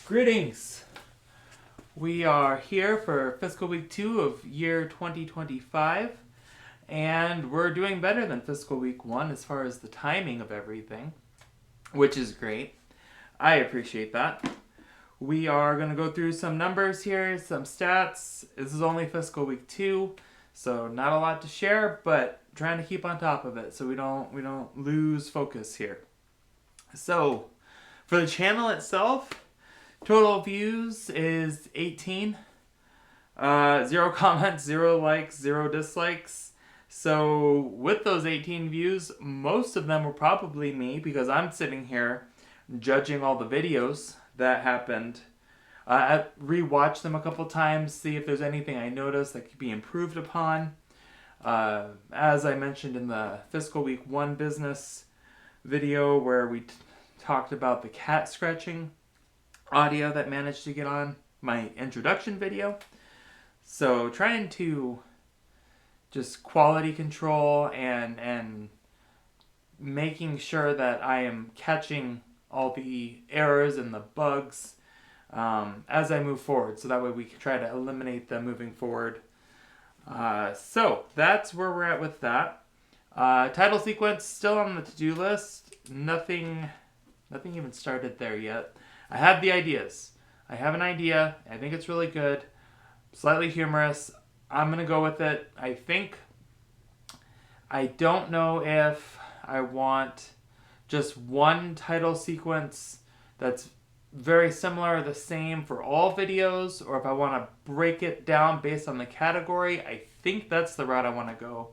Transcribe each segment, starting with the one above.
Greetings! We are here for fiscal week 2 of year 2025, and we're doing better than fiscal week 1 as far as the timing of everything, which is great. I appreciate that. We are going to go through some numbers here, some stats. This is only fiscal week 2, so not a lot to share, but trying to keep on top of it so we don't lose focus here. So, for the channel itself, total views is 18. 0 comments, 0 likes, 0 dislikes. So with those 18 views, most of them were probably me because I'm sitting here judging all the videos that happened. I rewatched them a couple times, see if there's anything I noticed that could be improved upon. As I mentioned in the fiscal week 1 business video where we talked about the cat scratching audio that managed to get on my introduction video. So trying to just quality control and making sure that I am catching all the errors and the bugs as I move forward, so that way we can try to eliminate them moving forward. So that's where we're at with that. Title sequence still on the to-do list. Nothing even started there yet. I have the ideas. I have an idea. I think it's really good. Slightly humorous. I'm going to go with it. I don't know if I want just one title sequence that's very similar or the same for all videos, or if I want to break it down based on the category. I think that's the route I want to go.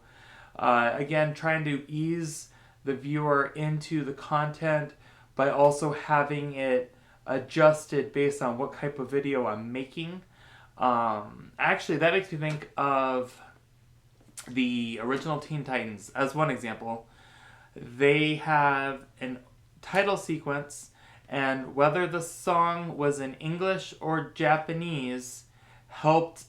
Again, trying to ease the viewer into the content by also having it adjusted based on what type of video I'm making. Actually, that makes me think of the original Teen Titans as one example. They have a title sequence, and whether the song was in English or Japanese helped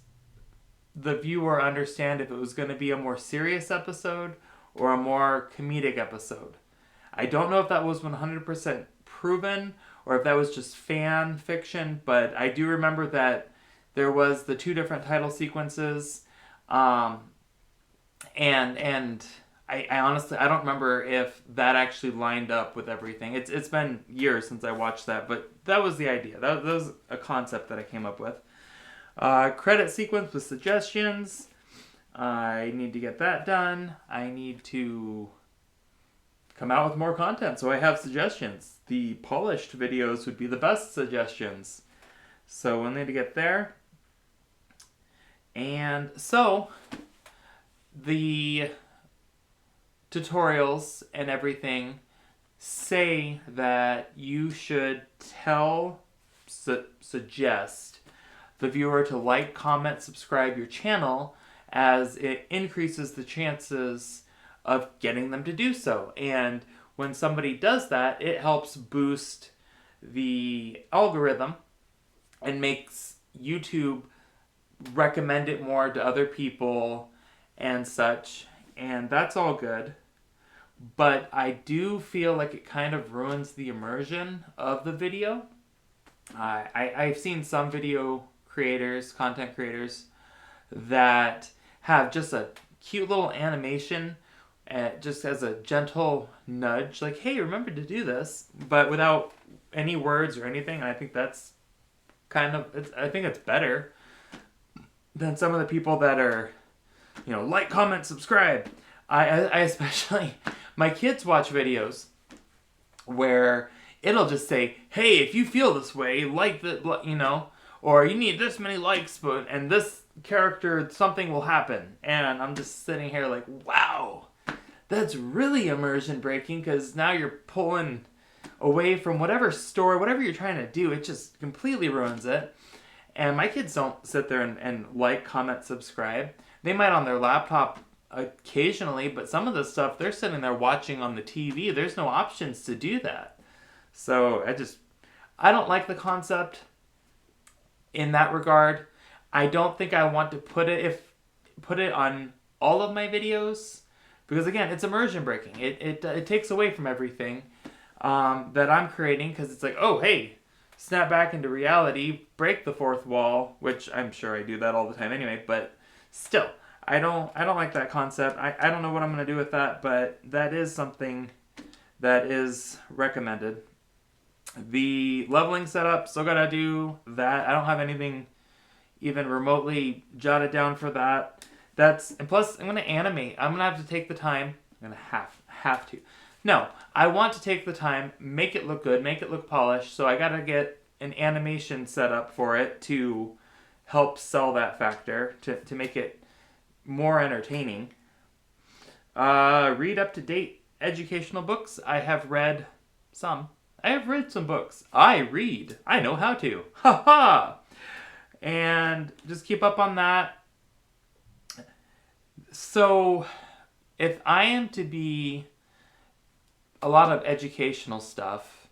the viewer understand if it was going to be a more serious episode or a more comedic episode. I don't know if that was 100% proven or if that was just fan fiction, but I do remember that there was the 2 different title sequences, and I honestly, I don't remember if that actually lined up with everything. It's been years since I watched that, but that was the idea. That was a concept that I came up with. Credit sequence with suggestions. I need to get that done. I need to come out with more content, so I have suggestions. The polished videos would be the best suggestions. So we'll need to get there. And so, the tutorials and everything say that you should suggest the viewer to like, comment, subscribe your channel, as it increases the chances of getting them to do so. And when somebody does that, it helps boost the algorithm and makes YouTube recommend it more to other people and such. And that's all good. But I do feel like it kind of ruins the immersion of the video. I've seen some video creators, content creators, that have just a cute little animation just as a gentle nudge, like, hey, remember to do this, but without any words or anything. I think that's I think it's better than some of the people that are, like, comment, subscribe. I especially, my kids watch videos where it'll just say, hey, if you feel this way, like the, or you need this many likes, and this character, something will happen. And I'm just sitting here like, wow, that's really immersion breaking, because now you're pulling away from whatever story, whatever you're trying to do. It just completely ruins it. And my kids don't sit there and like, comment, subscribe. They might on their laptop occasionally, but some of the stuff they're sitting there watching on the TV. There's no options to do that. So I don't like the concept in that regard. I don't think I want to put it on all of my videos, because again, it's immersion breaking. It takes away from everything that I'm creating, because it's like, oh, hey, snap back into reality, break the fourth wall, which I'm sure I do that all the time anyway, but still, I don't like that concept. I don't know what I'm going to do with that, but that is something that is recommended. The leveling setup, still got to do that. I don't have anything even remotely jotted down for that. And plus I'm going to animate. I'm going to have to take the time. I'm going to have to. No, I want to take the time, make it look good, make it look polished, so I got to get an animation set up for it to help sell that factor, to make it more entertaining. Read up-to-date educational books. I have read some. I have read some books. I read. I know how to. Ha ha! And just keep up on that. So, if I am to be a lot of educational stuff,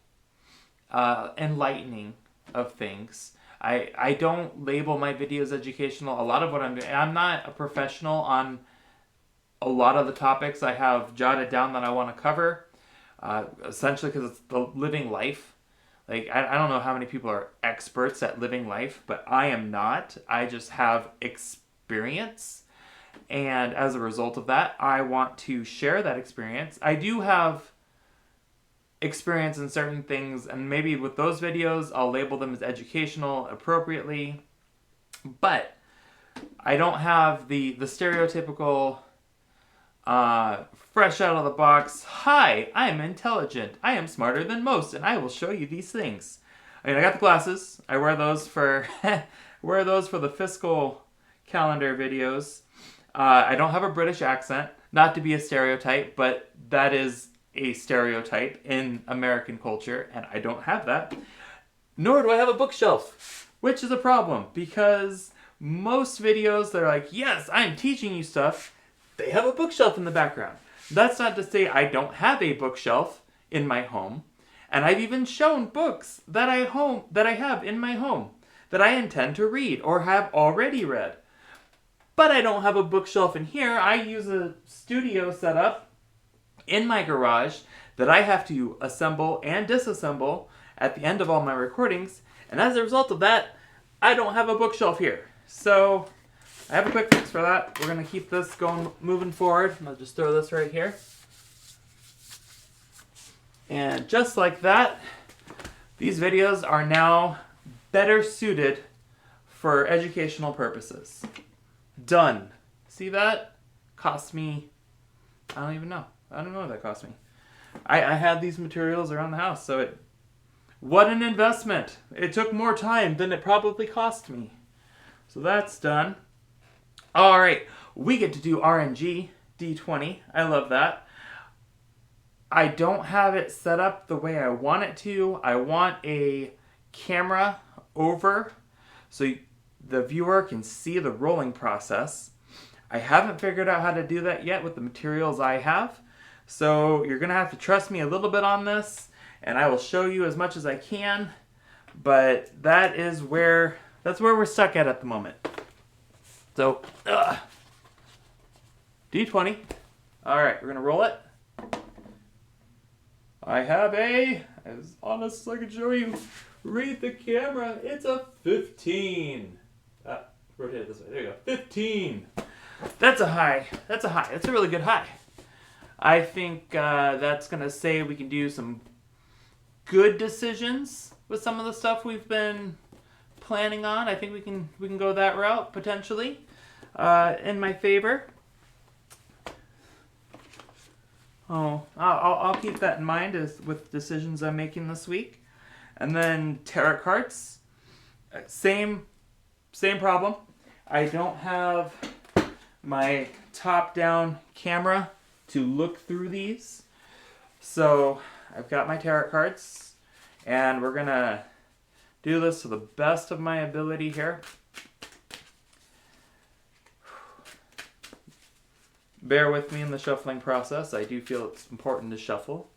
enlightening of things, I don't label my videos educational. A lot of what I'm doing, I'm not a professional on a lot of the topics I have jotted down that I want to cover, essentially because it's the living life. Like, I don't know how many people are experts at living life, but I am not. I just have experience. And as a result of that, I want to share that experience. I do have experience in certain things, and maybe with those videos, I'll label them as educational appropriately. But I don't have the stereotypical, fresh out of the box, hi, I am intelligent, I am smarter than most, and I will show you these things. I mean, I got the glasses. I wear those for the fiscal calendar videos. I don't have a British accent, not to be a stereotype, but that is a stereotype in American culture, and I don't have that. Nor do I have a bookshelf, which is a problem, because most videos that are like, yes, I'm teaching you stuff, they have a bookshelf in the background. That's not to say I don't have a bookshelf in my home, and I've even shown books that I have in my home that I intend to read or have already read. But I don't have a bookshelf in here. I use a studio setup in my garage that I have to assemble and disassemble at the end of all my recordings, and as a result of that, I don't have a bookshelf here. So I have a quick fix for that. We're going to keep this moving forward. I'll just throw this right here. And just like that, these videos are now better suited for educational purposes. Done. See that? Cost me, I don't even know. I don't know what that cost me. I had these materials around the house, so what an investment. It took more time than it probably cost me. So that's done. All right, we get to do RNG D20. I love that. I don't have it set up the way I want it to. I want a camera over so the viewer can see the rolling process. I haven't figured out how to do that yet with the materials I have. So you're going to have to trust me a little bit on this, and I will show you as much as I can. But that's where we're stuck at the moment. So, D20. All right, we're going to roll it. I have as honest as I can show you, read the camera, it's a 15. Rotate it this way, there you go, 15. That's a high, that's a really good high. I think that's going to say we can do some good decisions with some of the stuff we've been planning on. I think we can go that route, potentially, in my favor. Oh, I'll keep that in mind with decisions I'm making this week. And then tarot cards, same problem. I don't have my top-down camera to look through these. So I've got my tarot cards, and we're going to do this to the best of my ability here. Bear with me in the shuffling process. I do feel it's important to shuffle.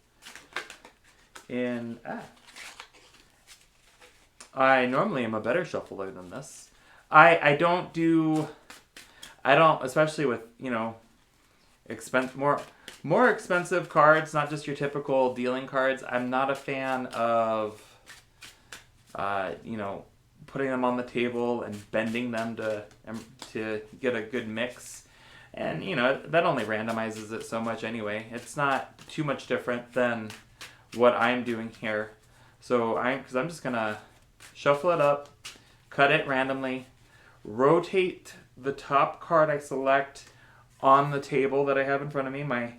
I normally am a better shuffler than this. I don't, especially with, more expensive cards, not just your typical dealing cards. I'm not a fan of you know, putting them on the table and bending them to get a good mix. And, you know, that only randomizes it so much anyway. It's not too much different than what I'm doing here. So because I'm just going to shuffle it up, cut it randomly, rotate the top card I select on the table that I have in front of me, my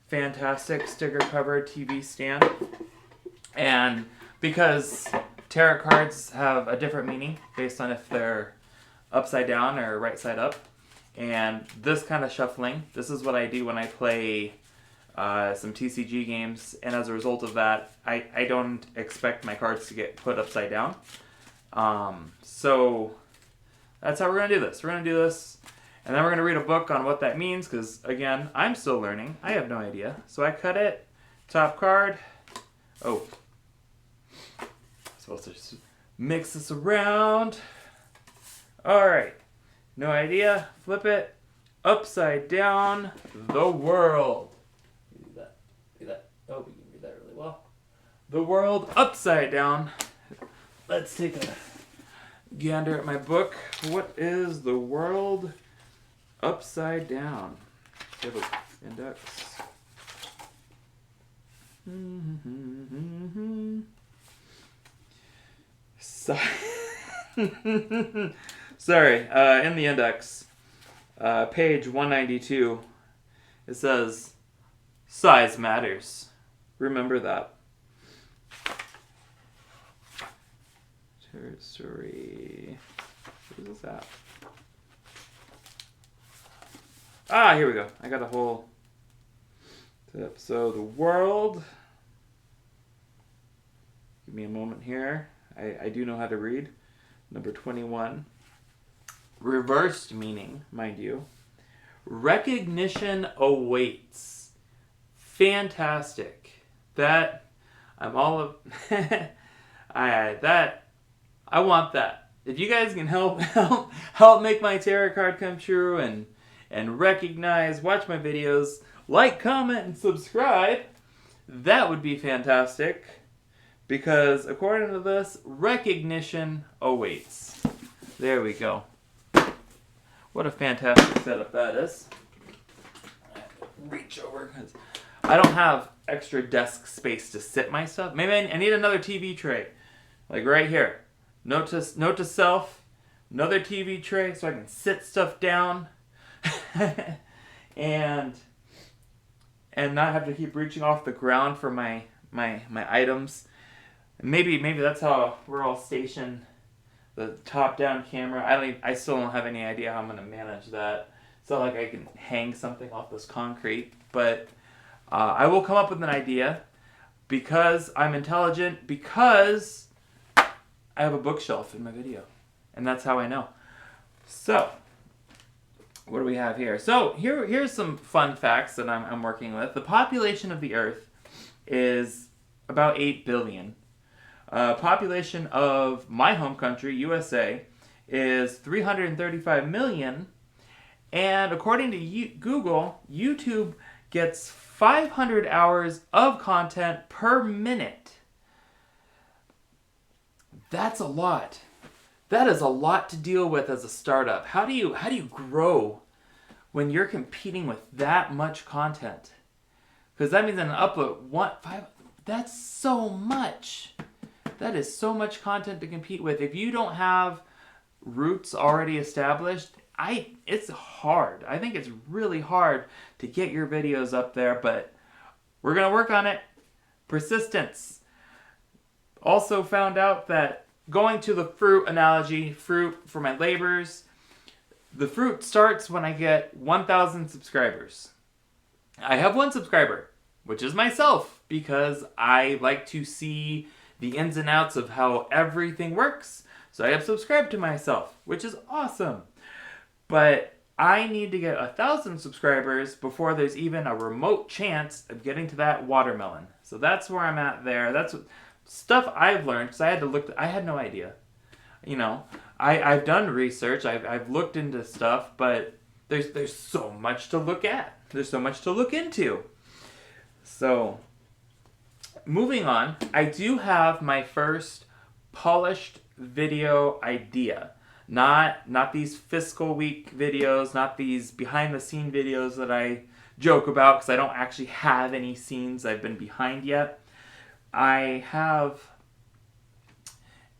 fantastic sticker-covered TV stand. And because tarot cards have a different meaning based on if they're upside down or right side up, and this kind of shuffling, this is what I do when I play some TCG games, and as a result of that, I don't expect my cards to get put upside down. So that's how we're going to do this. We're going to do this, and then we're going to read a book on what that means, because, again, I'm still learning. I have no idea. So I cut it, top card. Oh. I'm supposed to just mix this around. All right. No idea. Flip it. Upside down. The world. Read that. Read that. Oh, we can read that really well. The world upside down. Let's take a gander at my book. What is the world upside down? Do you have an index? Sorry, in the index, page 192, it says, size matters. Remember that. Story. What is that? Ah, here we go. I got a whole tip. So the world. Give me a moment here. I do know how to read. Number 21. Reversed meaning, mind you. Recognition awaits. Fantastic. That I'm all of I want that. If you guys can help make my tarot card come true and recognize, watch my videos, like, comment, and subscribe, that would be fantastic. Because according to this, recognition awaits. There we go. What a fantastic setup that is. I have to reach over because I don't have extra desk space to sit my stuff. Maybe I need another TV tray. Like right here. Note to self, another TV tray so I can sit stuff down and not have to keep reaching off the ground for my items. Maybe that's how we're all stationed. The top-down camera. I still don't have any idea how I'm going to manage that. It's not like I can hang something off this concrete, but I will come up with an idea because I'm intelligent, because I have a bookshelf in my video, and that's how I know. So, what do we have here? So, here's some fun facts that I'm working with. The population of the Earth is about 8 billion. Population of my home country, USA, is 335 million. And according to Google, YouTube gets 500 hours of content per minute. That's a lot. That is a lot to deal with as a startup. How do you grow when you're competing with that much content? Because that means an upload 5. That's so much. That is so much content to compete with. If you don't have roots already established, it's hard. I think it's really hard to get your videos up there, but we're going to work on it. Persistence. Also found out that going to the fruit analogy, fruit for my labors, the fruit starts when I get 1,000 subscribers. I have 1 subscriber, which is myself, because I like to see the ins and outs of how everything works. So I have subscribed to myself, which is awesome. But I need to get 1,000 subscribers before there's even a remote chance of getting to that watermelon. So that's where I'm at there. That's stuff I've learned, because I had no idea. You know, I've done research, I've looked into stuff, but there's so much to look at. There's so much to look into. So, moving on, I do have my first polished video idea. Not these fiscal week videos, not these behind the scene videos that I joke about because I don't actually have any scenes I've been behind yet. I have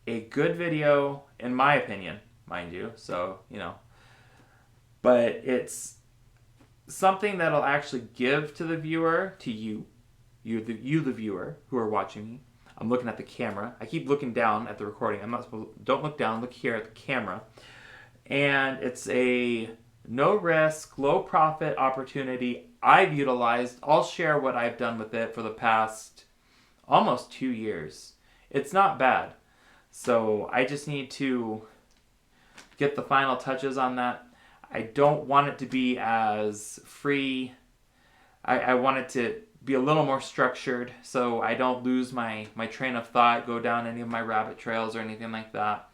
a good video, in my opinion, mind you, so, but it's something that'll actually give to the viewer, to you the viewer who are watching me. I'm looking at the camera. I keep looking down at the recording. I'm not supposed to, don't look down, look here at the camera. And it's a no risk, low profit opportunity I've utilized. I'll share what I've done with it for the past almost 2 years. It's not bad. So I just need to get the final touches on that. I don't want it to be as free. I want it to be a little more structured so I don't lose my train of thought, go down any of my rabbit trails or anything like that.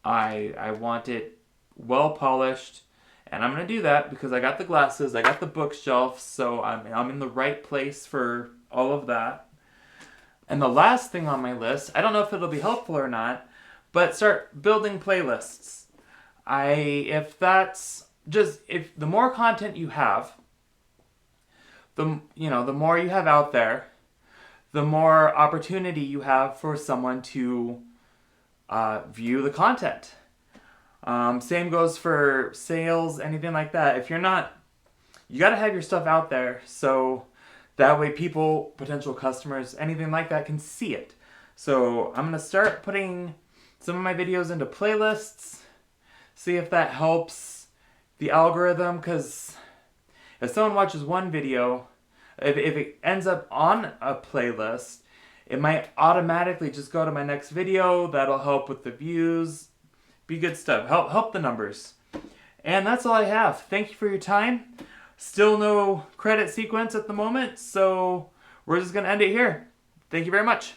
I want it well polished, and I'm going to do that because I got the glasses, I got the bookshelf, so I'm in the right place for all of that. And the last thing on my list, I don't know if it'll be helpful or not, but start building playlists. If the more content you have, the more you have out there, the more opportunity you have for someone to view the content. Same goes for sales, anything like that. If you're not, you got to have your stuff out there so that way people, potential customers, anything like that can see it. So I'm going to start putting some of my videos into playlists, see if that helps the algorithm, because if someone watches one video, if it ends up on a playlist, it might automatically just go to my next video. That'll help with the views. Be good stuff. Help the numbers. And that's all I have. Thank you for your time. Still no credit sequence at the moment, so we're just going to end it here. Thank you very much.